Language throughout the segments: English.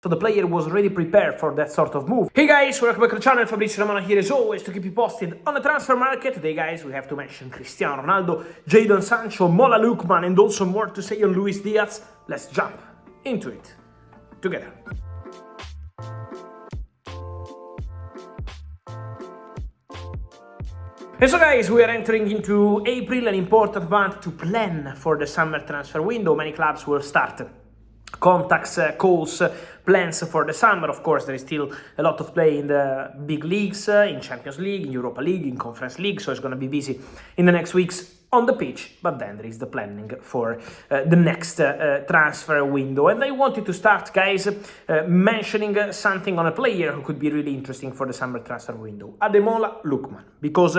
So the player was already prepared for that sort of move. Hey guys, welcome back to the channel. Fabrizio Romano here as always to keep you posted on the transfer market. Today guys, we have to mention Cristiano Ronaldo, Jadon, Sancho, Ademola Lookman, and also more to say on Diaz. Let's jump into it together. And so guys, we are entering into April, an important month to plan for the summer transfer window. Many clubs will start contacts, calls, plans for the summer. Of course, there is still a lot of play in the big leagues, in Champions League, in Europa League, in Conference League, so it's going to be busy in the next weeks on the pitch, but then there is the planning for the next transfer window. And I wanted to start, guys, mentioning something on a player who could be really interesting for the summer transfer window, Ademola Lookman, because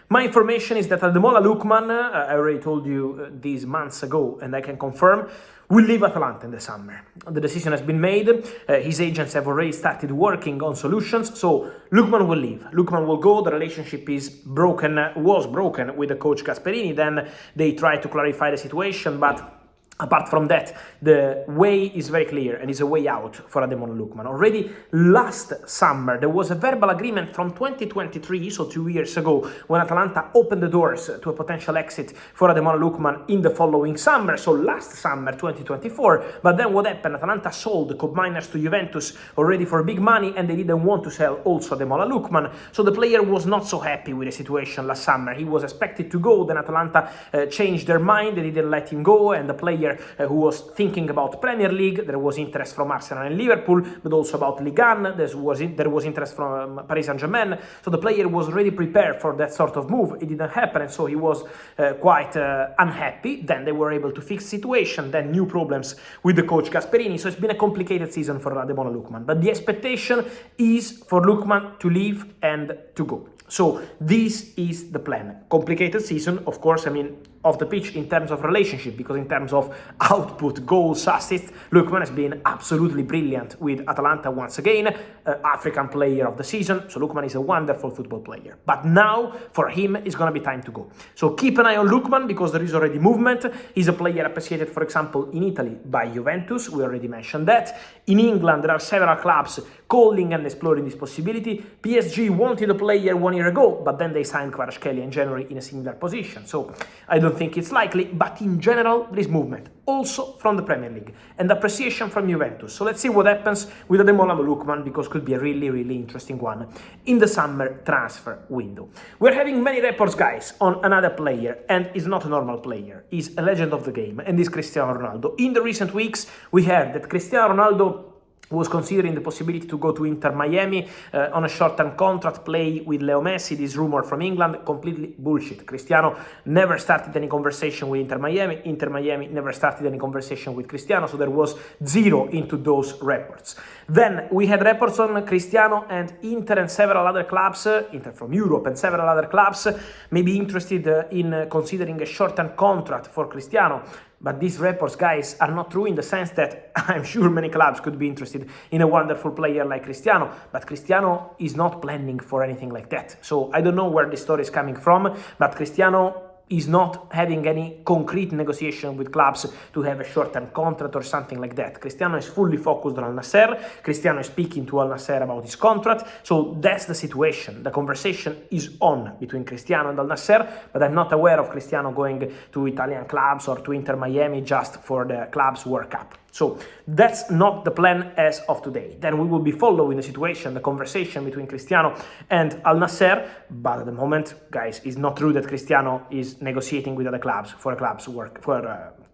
my information is that Ademola Lookman, I already told you these months ago, and I can confirm, will leave Atalanta in the summer. The decision has been made. His agents have already started working on solutions. So Lookman will leave. Lookman will go. The relationship was broken with the coach Gasperini. Then they tried to clarify the situation, but apart from that, the way is very clear and is a way out for Ademola Lookman. Already last summer, there was a verbal agreement from 2023, so 2 years ago, when Atalanta opened the doors to a potential exit for Ademola Lookman in the following summer, so last summer, 2024. But then what happened? Atalanta sold Cobb Miners to Juventus already for big money, and they didn't want to sell also Ademola Lookman. So the player was not so happy with the situation last summer. He was expected to go, then Atalanta changed their mind, they didn't let him go, and the player who was thinking about Premier League. There was interest from Arsenal and Liverpool, but also about Ligue 1. There was interest from Paris Saint-Germain. So the player was already prepared for that sort of move. It didn't happen, and so he was quite unhappy. Then they were able to fix the situation. Then new problems with the coach Gasperini. So it's been a complicated season for Ademola Lookman. But the expectation is for Lookman to leave and to go. So this is the plan. Complicated season, of course, I mean, off the pitch in terms of relationship, because in terms of output, goals, assists, Lookman has been absolutely brilliant with Atalanta once again, African player of the season. So Lookman is a wonderful football player. But now, for him, it's going to be time to go. So keep an eye on Lookman, because there is already movement. He's a player appreciated, for example, in Italy by Juventus. We already mentioned that. In England, there are several clubs calling and exploring this possibility. PSG wanted a player 1 year ago, but then they signed Kvaratskhelia in January in a similar position. So I don't think it's likely, but in general, there is movement, also from the Premier League, and appreciation from Juventus. So let's see what happens with Ademola Lookman, because it could be a really, really interesting one in the summer transfer window. We're having many reports, guys, on another player, and he's not a normal player. He's a legend of the game, and is Cristiano Ronaldo. In the recent weeks, we heard that Cristiano Ronaldo was considering the possibility to go to Inter Miami on a short-term contract, play with Leo Messi. This rumor from England, completely bullshit. Cristiano never started any conversation with Inter Miami. Inter Miami never started any conversation with Cristiano, so there was zero into those reports. Then we had reports on Cristiano and Inter and several other clubs, Inter from Europe and several other clubs, may be interested in considering a short-term contract for Cristiano. But these reports, guys, are not true in the sense that I'm sure many clubs could be interested in a wonderful player like Cristiano, but Cristiano is not planning for anything like that. So I don't know where this story is coming from, but Cristiano is not having any concrete negotiation with clubs to have a short-term contract or something like that. Cristiano is fully focused on Al-Nassr. Cristiano is speaking to Al-Nassr about his contract. So that's the situation. The conversation is on between Cristiano and Al-Nassr, but I'm not aware of Cristiano going to Italian clubs or to Inter Miami just for the club's World Cup. So that's not the plan as of today. Then we will be following the situation, the conversation between Cristiano and Al-Nassr. But at the moment, guys, it's not true that Cristiano is negotiating with other clubs for a club's work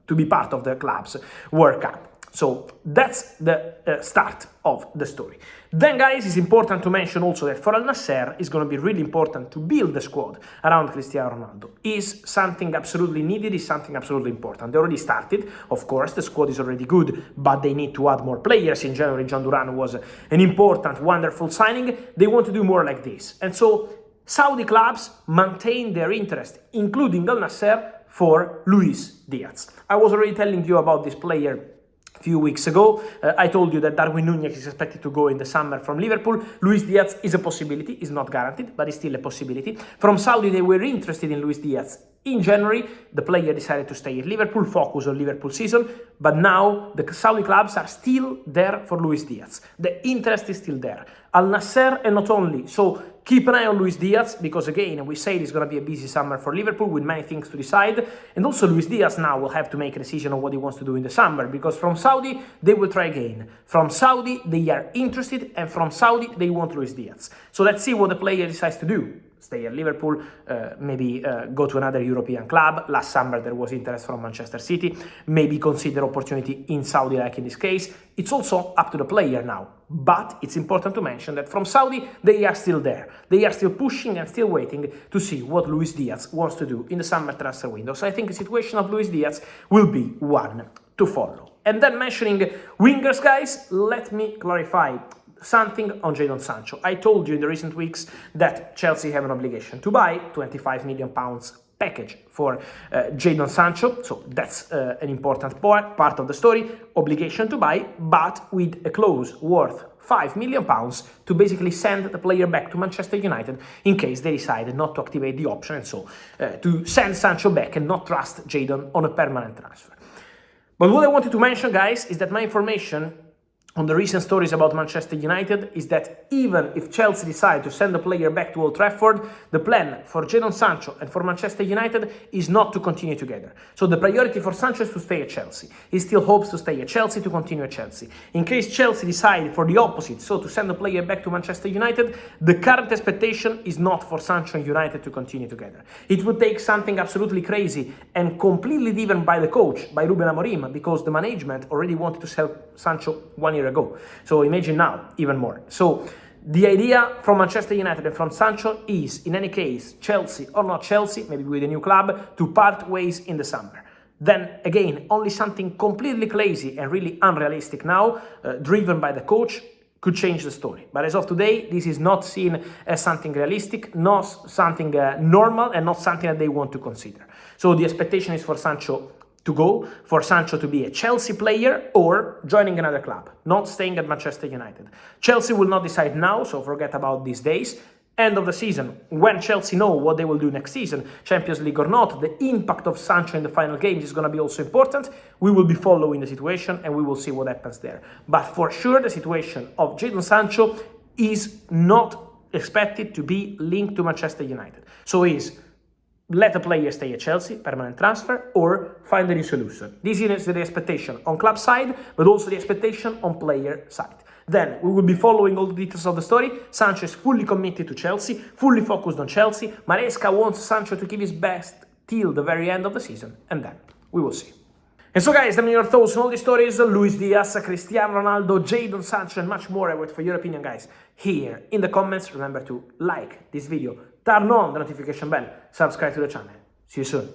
to be part of the club's World Cup. So that's the start of the story. Then, guys, it's important to mention also that for Al-Nassr, it's going to be really important to build the squad around Cristiano Ronaldo. Is something absolutely needed, is something absolutely important. They already started, of course, the squad is already good, but they need to add more players. In January, John Duran was an important, wonderful signing. They want to do more like this. And so Saudi clubs maintain their interest, including Al-Nassr, for Díaz. I was already telling you about this player few weeks ago. I told you that Darwin Núñez is expected to go in the summer from Liverpool. Díaz is a possibility, is not guaranteed, but it's still a possibility. From Saudi, they were interested in Díaz In January, the player decided to stay at Liverpool, focus on Liverpool season, but now the Saudi clubs are still there for Luis Diaz. The interest is still there. Al-Nassr and not only. So keep an eye on Luis Diaz, because again, we say it's going to be a busy summer for Liverpool with many things to decide. And also Luis Diaz now will have to make a decision on what he wants to do in the summer, because from Saudi, they will try again. From Saudi, they are interested, and from Saudi, they want Luis Diaz. So let's see what the player decides to do. Stay at Liverpool, maybe go to another European club. Last summer there was interest from Manchester City, maybe consider opportunity in Saudi like in this case. It's also up to the player now, but it's important to mention that from Saudi they are still there. They are still pushing and still waiting to see what Luis Diaz wants to do in the summer transfer window. So I think the situation of Luis Diaz will be one to follow. And then mentioning wingers, guys, let me clarify something on Jadon Sancho. I told you in the recent weeks that Chelsea have an obligation to buy £25 million package for Jadon Sancho, so that's an important part of the story, obligation to buy, but with a clause worth £5 million to basically send the player back to Manchester United in case they decide not to activate the option, and so to send Sancho back and not trust Jadon on a permanent transfer. But what I wanted to mention, guys, is that my information on the recent stories about Manchester United is that even if Chelsea decide to send the player back to Old Trafford, the plan for Jadon Sancho and for Manchester United is not to continue together. So the priority for Sancho is to stay at Chelsea. He still hopes to stay at Chelsea, to continue at Chelsea. In case Chelsea decide for the opposite, so to send the player back to Manchester United, the current expectation is not for Sancho and United to continue together. It would take something absolutely crazy and completely driven by the coach, by Ruben Amorim, because the management already wanted to sell Sancho 1 year ago. So imagine now, even more. So the idea from Manchester United and from Sancho is, in any case, Chelsea or not Chelsea, maybe with a new club, to part ways in the summer. Then again, only something completely crazy and really unrealistic now, driven by the coach, could change the story. But as of today, this is not seen as something realistic, not something normal, and not something that they want to consider. So the expectation is for Sancho to go, for Sancho to be a Chelsea player or joining another club, not staying at Manchester United. Chelsea will not decide now, so forget about these days. End of the season, when Chelsea know what they will do next season, Champions League or not, the impact of Sancho in the final games is going to be also important. We will be following the situation and we will see what happens there. But for sure, the situation of Jadon Sancho is not expected to be linked to Manchester United. So is let a player stay at Chelsea, permanent transfer, or find a new solution. This is the expectation on club side, but also the expectation on player side. Then we will be following all the details of the story. Sancho is fully committed to Chelsea, fully focused on Chelsea. Maresca wants Sancho to give his best till the very end of the season, and then we will see. And so guys, let me know your thoughts on all these stories. Luis Diaz, Cristiano Ronaldo, Jadon Sancho, and much more. I wait for your opinion, guys, here in the comments. Remember to like this video, turn on the notification bell, subscribe to the channel. See you soon.